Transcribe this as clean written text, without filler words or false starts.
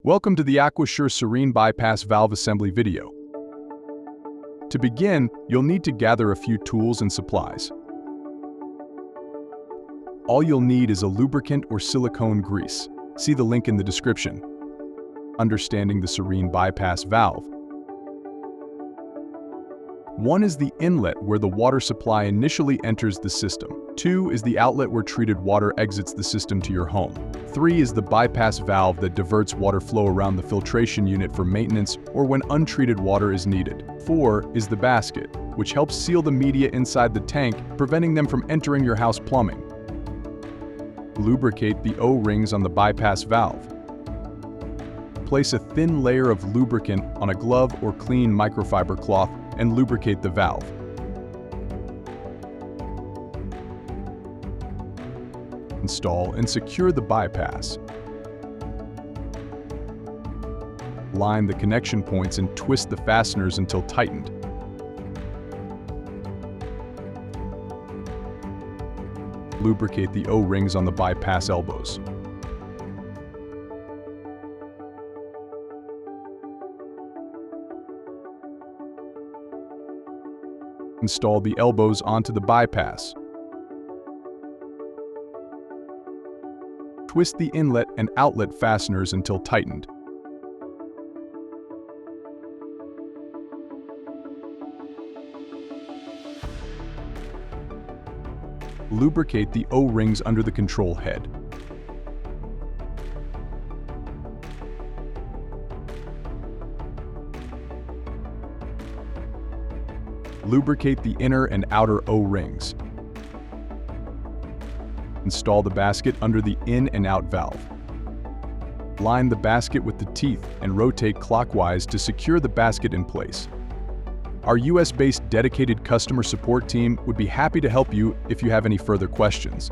Welcome to the Aquasure Serene bypass valve assembly video. To begin, you'll need to gather a few tools and supplies. All you'll need is a lubricant or silicone grease. See the link in the description. Understanding the Serene bypass valve. 1 is the inlet where the water supply initially enters the system. 2 is the outlet where treated water exits the system to your home. 3 is the bypass valve that diverts water flow around the filtration unit for maintenance or when untreated water is needed. 4 is the basket, which helps seal the media inside the tank, preventing them from entering your house plumbing. Lubricate the O-rings on the bypass valve. Place a thin layer of lubricant on a glove or clean microfiber cloth and lubricate the valve. Install and secure the bypass. Line the connection points and twist the fasteners until tightened. Lubricate the O-rings on the bypass elbows. Install the elbows onto the bypass. Twist the inlet and outlet fasteners until tightened. Lubricate the O-rings under the control head. Lubricate the inner and outer O-rings. Install the basket under the in and out valve. Line the basket with the teeth and rotate clockwise to secure the basket in place. Our US-based dedicated customer support team would be happy to help you if you have any further questions.